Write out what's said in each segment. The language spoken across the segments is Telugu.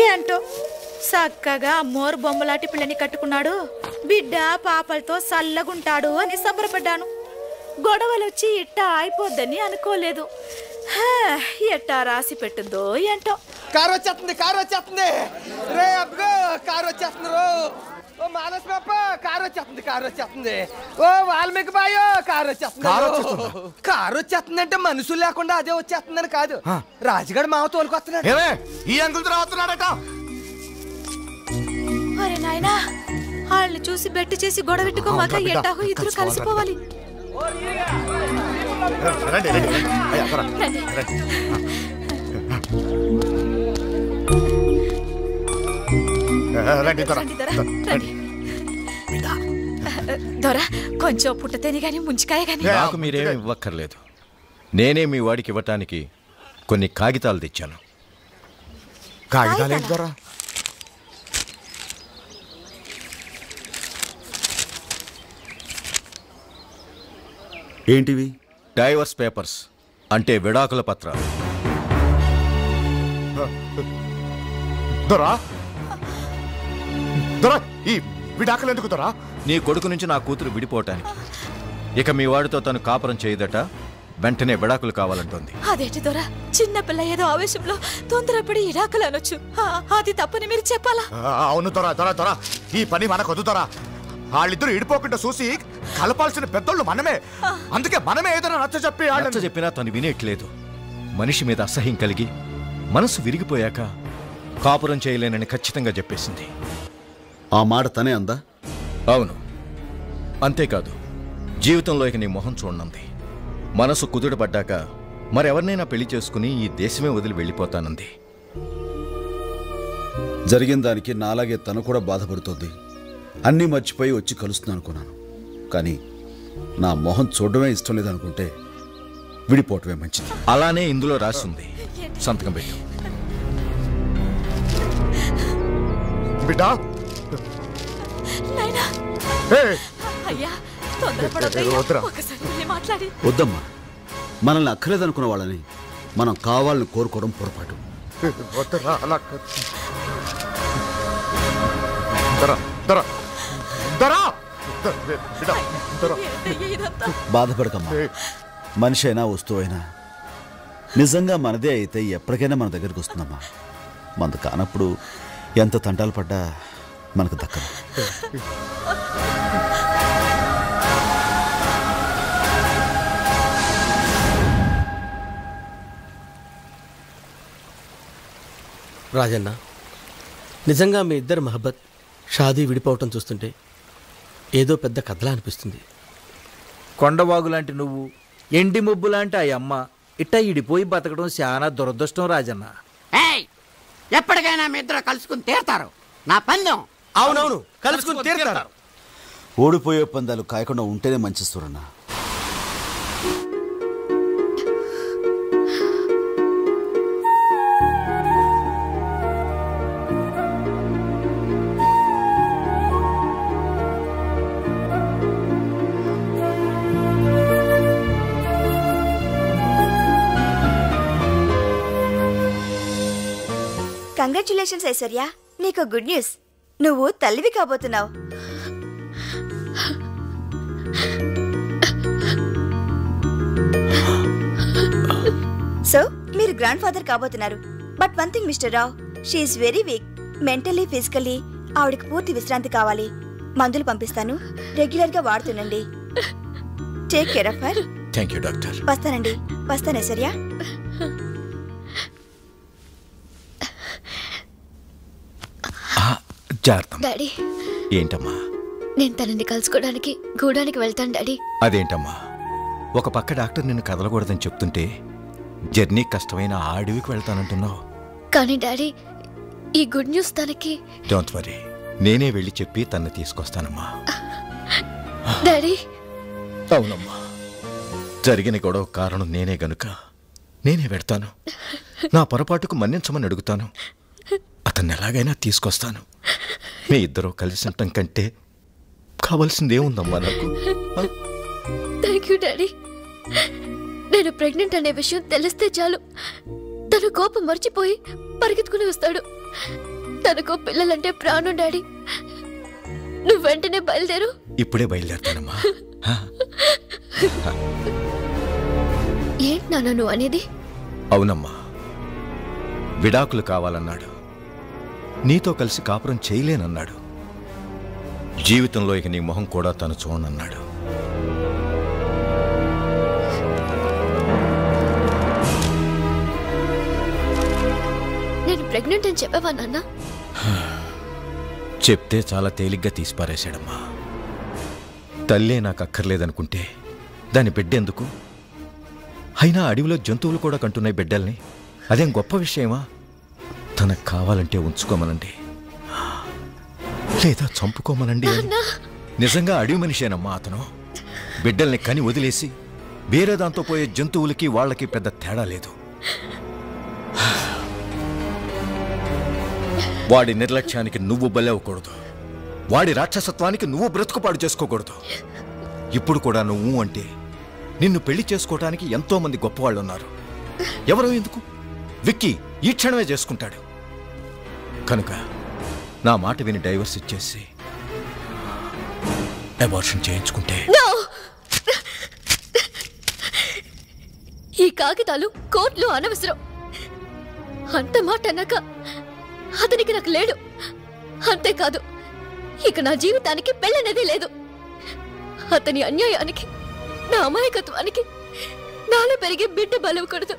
ఏంటో చక్కగా అమ్మోరు బొమ్మలాంటి పిల్లని కట్టుకున్నాడు, బిడ్డ పాపలతో చల్లగుంటాడు అని సంబరపడ్డాను. గొడవలొచ్చి ఇట్టా అయిపోద్దని అనుకోలేదు. ఎట్టా రాసి పెట్టిందో ఏంటో. కారు వచ్చేస్తుంది రే అబ్బో, కారు వచ్చేస్తుంది రో. ఓ మానస్ పాప, కారు వచ్చేస్తుంది. ఓ వాల్మీకి బాయో, కారు వచ్చేస్తుంది అంటే మనుషులు లేకుండా అదే వచ్చేస్తుందని కాదు, రాజుగారు మావ తోలుకొస్తున్నాడు. ఈ అంకుల్ రావస్తున్నాడట. అరే నాయనా, వాళ్ళని చూసి బెట్టు చేసి గొడవెట్టుకోమాక ఎట్టాగో ఇద్దరు కలిసిపోవాలి. దొరా కొంచెం పుట్టతేని గాని ముంచికాయ గాని. నాకు మీరేమి ఇవ్వక్కర్లేదు, నేనే మీ వాడికి ఇవ్వటానికి కొన్ని కాగితాలు తెచ్చాను. కాగితాలేంటి దొరా? ఏంటివి? డైవర్స్ పేపర్స్, అంటే విడాకుల పత్రాలు. దొరా దొరా, ఈ విడాకులు ఎందుకు దొరా? నీ కొడుకు నుంచి నా కూతురు విడిపోవటానికి. ఇక మీ వాడితో తను కాపురం చేయదట, వెంటనే విడాకులు కావాలంటోంది. అదేంటి దొరా, చిన్నపిల్ల ఏదో ఆవేశంలో తొందరపడి విడాకులు అనొచ్చు, అది తప్పని మీరు చెప్పాలా? అవును దొరా దొరా దొరా, ఈ పని మనకొద్దు దొరా. వాళ్ళిద్దరు ఇడిపోకుండా చూసి కలపాల్సిన పెద్దోళ్ళు మనమే. అందుకే మనమే ఏదైనా నచ్చ చెప్పినా తను వినేట్లేదు. మనిషి మీద అసహ్యం కలిగి మనసు విరిగిపోయాక కాపురం చేయలేనని ఖచ్చితంగా చెప్పేసింది. ఆ మాట తనే అందా? అవును, అంతేకాదు జీవితంలో ఇక నీ మొహం చూడనంది. మనసు కుదుటపడ్డాక మరెవరినైనా పెళ్లి చేసుకుని ఈ దేశమే వదిలి వెళ్ళిపోతానంది. జరిగిన దానికి నాలాగే తను కూడా బాధపడుతోంది. అన్నీ మర్చిపోయి వచ్చి కలుస్తున్నాను అనుకున్నాను, కానీ నా మొహం చూడడమే ఇష్టం లేదనుకుంటే విడిపోవటమే మంచిది. అలానే ఇందులో రాసింది, సంతకం పెట్టు. వద్దమ్మా, మనల్ని అక్కర్లేదనుకున్న వాళ్ళని మనం కావాలని కోరుకోవడం పొరపాటు. బాధపడకమ్మా, మనిషి అయినా వస్తువు అయినా నిజంగా మనదే అయితే ఎప్పటికైనా మన దగ్గరికి వస్తుందమ్మా. మనది కానప్పుడు ఎంత తంటాలు పడ్డా మనకు దక్కదు. రాజన్న, నిజంగా మీ ఇద్దరు మహబ్బత్ షాదీ విడిపోవటం చూస్తుంటే ఏదో పెద్ద కథలా అనిపిస్తుంది. కొండవాగు లాంటి నువ్వు, ఎండి మొబ్బు లాంటి ఆ అమ్మ ఇట్ట ఇడిపోయి బతకడం చాలా దురదృష్టం రాజన్న. ఎప్పటికైనా మీ ఇద్దరు కలుసుకుని తీరుతారు, నా పందెం. అవునవును, కలుసుకుని తీరుతారు. ఓడిపోయే పందాలు కాయకుండా ఉంటేనే మంచి సూరన్న. కంగ్రాచులేషన్స్ ఐశ్వర్య, నీకు గుడ్ న్యూస్. నువ్వు తల్లివి కాబోతున్నావు. సో మీరు గ్రాండ్ ఫాదర్ కాబోతున్నారు. But one thing mister Rao, she's very weak. Mentally physically ఆవిడకి పూర్తి విశ్రాంతి కావాలి. మందులు పంపిస్తాను, రెగ్యులర్ గా వాడుతుండండి. Take care of her. Thank you doctor. వస్తానండి. వస్తాను ఐశ్వర్య. డాడీ, ఏంటమ్మా? నేను తనని కలుసుకోవడానికి గూడానికి వెళ్తాను డాడీ. అదేంటమ్మా, ఒక పక్క డాక్టర్ నిన్ను కదలకూడదని చెప్తుంటే జర్నీ కష్టమైన ఆ అడవికి వెళ్తానంటున్నావు. కానీ డాడీ, ఈ గుడ్ న్యూస్ తనకి. డోంట్ వరీ, నేనే వెళ్ళి చెప్పి తన్ని తీసుకొస్తానమ్మా. డాడీ. అవునమ్మా, జరిగిన గొడవ కారణం నేనే గనుక నేనే వెళ్తాను. నా పొరపాటుకు మన్నించమని అడుగుతాను. అతన్ని ఎలాగైనా తీసుకొస్తాను. మీ ఇద్దరూ కలిసి ఉండటం కంటే కావాల్సిందేముందమ్మా నాకు? Thank you daddy. నేను ప్రెగ్నెంట్ అనే విషయం తెలిస్తే చాలు తన కోపం మర్చిపోయి పరిగెత్తుకుని వస్తాడు. తనకు పిల్లలంటే ప్రాణం డాడీ. నువ్వు వెంటనే బయలుదేరు. ఇప్పుడే బయలుదేరుతానమ్మా. ఏంటి నాన్న నువ్వు అనేది? అవునమ్మా, విడాకులు కావాలన్నాడు. నీతో కలిసి కాపురం చేయలేనన్నాడు. జీవితంలో ఇక నీ మొహం కూడా తను చూడనన్నాడు. నేను ప్రెగ్నెంట్ అని చెప్పావా నాన్న? చెప్తే చాలా తేలిగ్గా తీసిపారేశాడమ్మా. తల్లే నాకు అక్కర్లేదనుకుంటే దాని బిడ్డెందుకు? అయినా అడవిలో జంతువులు కూడా కంటున్నాయి బిడ్డల్ని. అదేం గొప్ప విషయమా? తనకు కావాలంటే ఉంచుకోమనండి, లేదా చంపుకోమనండి. నిజంగా అడవి మనిషేనమ్మా అతను. బిడ్డల్ని కని వదిలేసి వేరే దాంతో పోయే జంతువులకి వాళ్ళకి పెద్ద తేడా లేదు. వాడి నిర్లక్ష్యానికి నువ్వు బలవ్వకూడదు. వాడి రాక్షసత్వానికి నువ్వు బ్రతుకుపాడు చేసుకోకూడదు. ఇప్పుడు కూడా నువ్వు అంటే నిన్ను పెళ్లి చేసుకోవటానికి ఎంతో మంది గొప్పవాళ్ళు ఉన్నారు. ఎవరో ఎందుకు? విక్కీ ఈ క్షణమే చేసుకుంటాడు. కనుక నా మాట విని డైవర్స్ ఇచ్చేసి అబార్షన్ చేయించుకుంటే. ఈ కాగితాలు కోర్టులో అనవసరం. అంత మాట అన్నాక అతనికి నాకు లేడు. అంతేకాదు, ఇక నా జీవితానికి పెళ్ళనేది లేదు. అతని అన్యాయానికి, నా అమాయకత్వానికి నాలో పెరిగి బిడ్డ బలవకూడదు.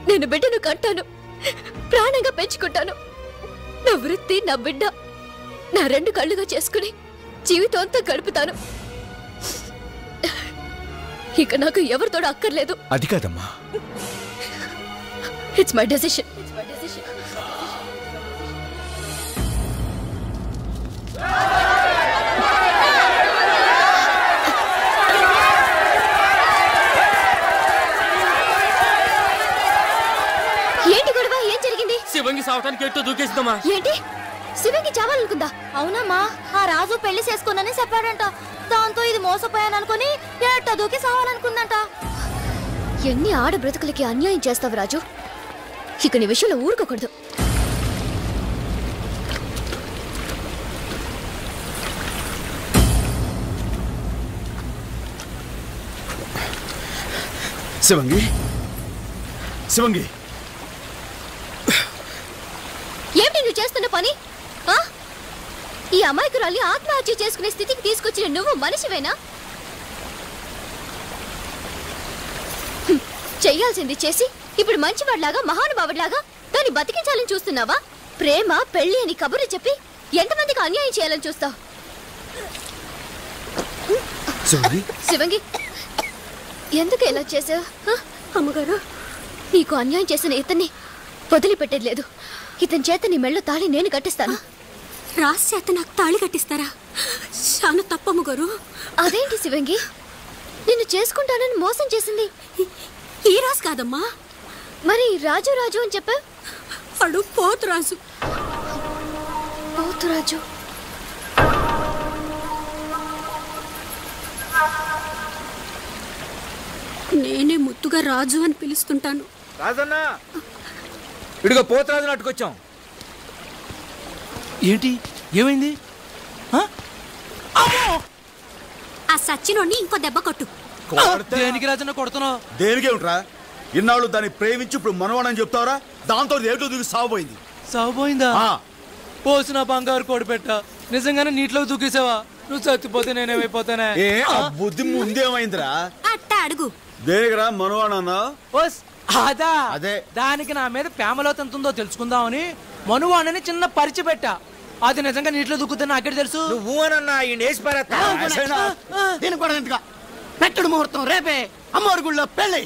నేను బిడ్డను కంటాను, ప్రాణంగా పెంచుకుంటాను. నా వృత్తి, నా బిడ్డ నా రెండు కళ్ళుగా చేసుకుని జీవితం అంతా గడుపుతాను. ఇక నాకు ఎవరితోడ అక్కర్లేదు. అది కాదమ్మా. It's my decision. ఏంటి గొడవ? ఏం జరిగింది? శివంగి సావటానికి ఎట్టో దూకేసిందమ్మా. ఏంటి? శివంగి చావాలనుకుందా? అవునమ్మా, ఆ రాజు పెళ్లి చేసుకోనని చెప్పాడంట. దాంతో ఇది మోసపోయాననుకుని ఎట్టో దూకి సావాలనుకుందంట. ఎన్ని ఆడ బ్రతుకులకి అన్యాయం చేస్తావు రాజు. ఇక నీ విషయంలో ఊరుకోకూడదు. శివంగి, శివంగి, ఏమిటి నువ్వు చేస్తున్న పని? ఈ అమాయకురాలి ఆత్మహత్య చేసుకునే స్థితికి తీసుకొచ్చిన నువ్వు మనిషివేనా? చెయ్యాల్సింది చేసి ఇప్పుడు మంచివాడిలాగా, మహానుభావుడిలాగా దాన్ని బతికించాలని చూస్తున్నావా? ప్రేమ, పెళ్లి అని కబుర్లు చెప్పి ఎంతమందికి అన్యాయం చేయాలని చూస్తావు? శివంగి, ఎందుకు ఇలా చేసావు? అమ్మగారు, నీకు అన్యాయం చేసిన ఇతన్ని వదిలిపెట్టేది లేదు. ఇతని చేత నీ మెళ్ళో తాళి నేను కట్టిస్తాను. రాజ్ చేత నాకు తాళి కట్టిస్తారా? చాలా తప్పమ్మ గారు. అదేంటి శివంగి, నిన్ను చేసుకుంటానని మోసం చేసింది ఈ రాజు కాదమ్మా. మరి రాజు రాజు అని చెప్పా? అడు పోతురాజు. పోతురాజు? నేనే ముద్దుగా రాజు అని పిలుస్తుంటాను. రాజన్నా, ఇడిగో పోతురాజుని అట్టుకొచ్చాం. ఏంటి? ఏమైంది? ఆ సచ్చినోడిని ఇంకో దెబ్బ కొట్టు. దేనికి రాజన్న కొడుతున్నావు? దేనికేమిట్రా? ఇన్నాళ్ళు దాన్ని ప్రేమించి ఇప్పుడు మనవాడని చెప్తావరా? దాంతో ఏటో దూకి సాగుపోయింది. సాగుపోయిందా? పోసిన బంగారు కోడి పెట్ట నిజంగానే నీటిలో దూకేసావా? నువ్వు చచ్చిపోతే నేనేమైపోతానే? బుద్ధి ముందేమైందిరా? అట్టా అడుగు. దేనికిరా మనవాడన్నా? అదా, అదే దానికి నా మీద ప్రేమలో ఎంతుందో తెలుసుకుందామని మనువాణని చిన్న పరిచి పెట్టా. అది నిజంగా నీటిలో దూకుతే నాకే తెలుసు. నువ్వు అనన్నా దీని కూడా ఇంతగా పెట్టడు ముహూర్తం రేపే అమ్మవారి గుళ్ళో పెళ్ళి.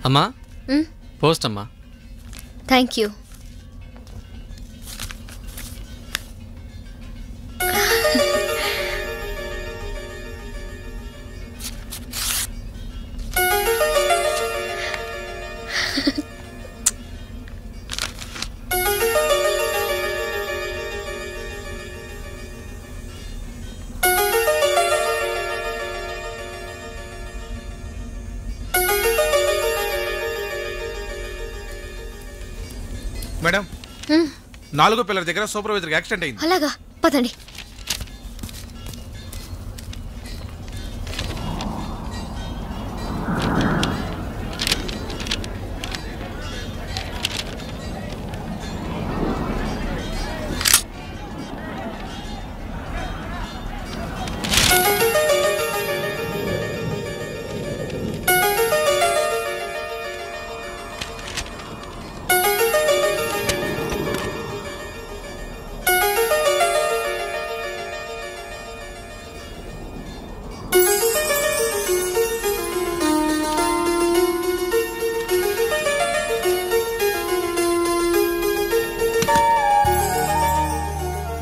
అమ్మా, పోస్ట్ అమ్మా. Thank you. మేడం 4 పిల్లల దగ్గర సూపర్వైజర్కి యాక్సిడెంట్ అయింది. అలాగా, పదండి.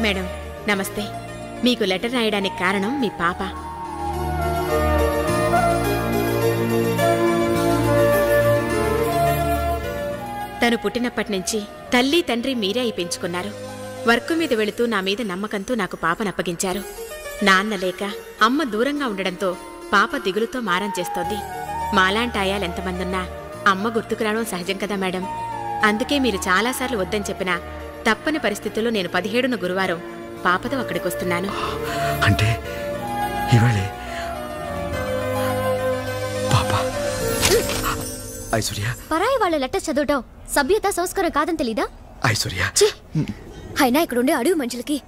మేడం నమస్తే. మీకు లెటర్ రాయడానికి కారణం మీ పాప. తను పుట్టినప్పటి నుంచి తల్లి తండ్రి మీరే అయి పెంచుకున్నారు. వర్క్ మీద వెళుతూ నా మీద నమ్మకంతో నాకు పాపనప్పగించారు. నాన్న లేక అమ్మ దూరంగా ఉండడంతో పాప దిగులుతో మారం చేస్తోంది. మాలాంటి ఆయాలెంతమందున్నా అమ్మ గుర్తుకు రావడం సహజం కదా మేడం. అందుకే మీరు చాలాసార్లు వద్దని చెప్పినా తప్పని పరిస్థితుల్లో నేను 17న గురువారం పాపతో అక్కడికి వస్తున్నాను. అంటే ఇవాళే పాప. ఐశ్వర్య, పరాయి వాళ్ళ లెటర్ చదవటం సభ్యత సంస్కారం కాదని తెలీదా? ఐశ్వర్య, అయినా ఇక్కడుండే అడవి మనుషులకి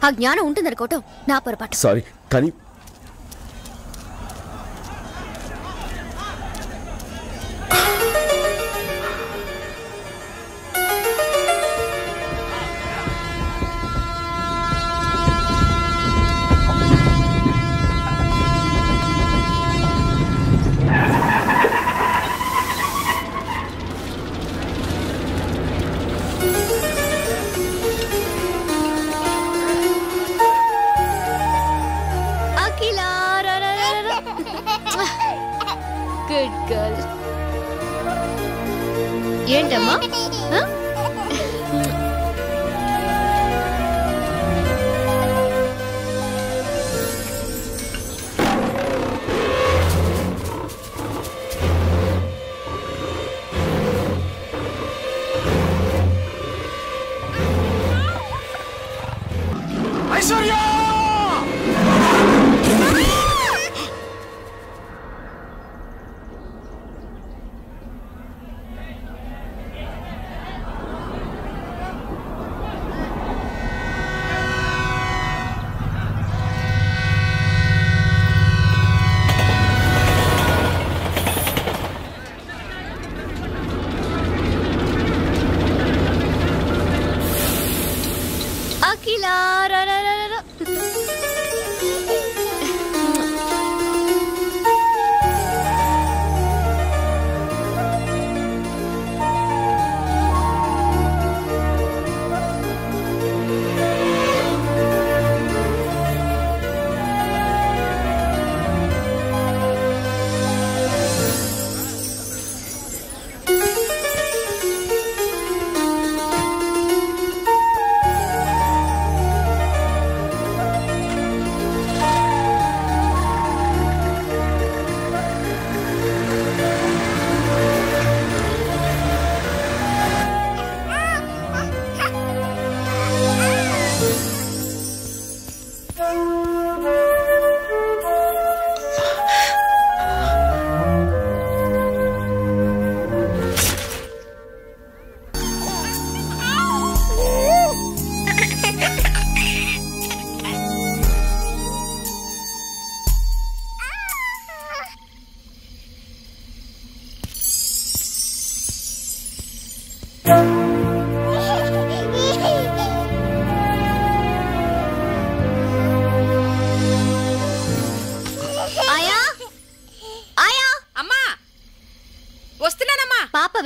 ఆ జ్ఞానం ఉంటుందనుకోవటం నా పొరపాటు. సారీ, కానీ గుడ్ గర్ల్. ఏంటమ్మా? ఐశ్వర్య,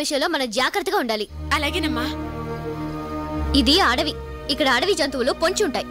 విషయంలో మనం జాగ్రత్తగా ఉండాలి. అలాగేనమ్మా. ఇది అడవి. ఇక్కడ అడవి జంతువులు పొంచి ఉంటాయి.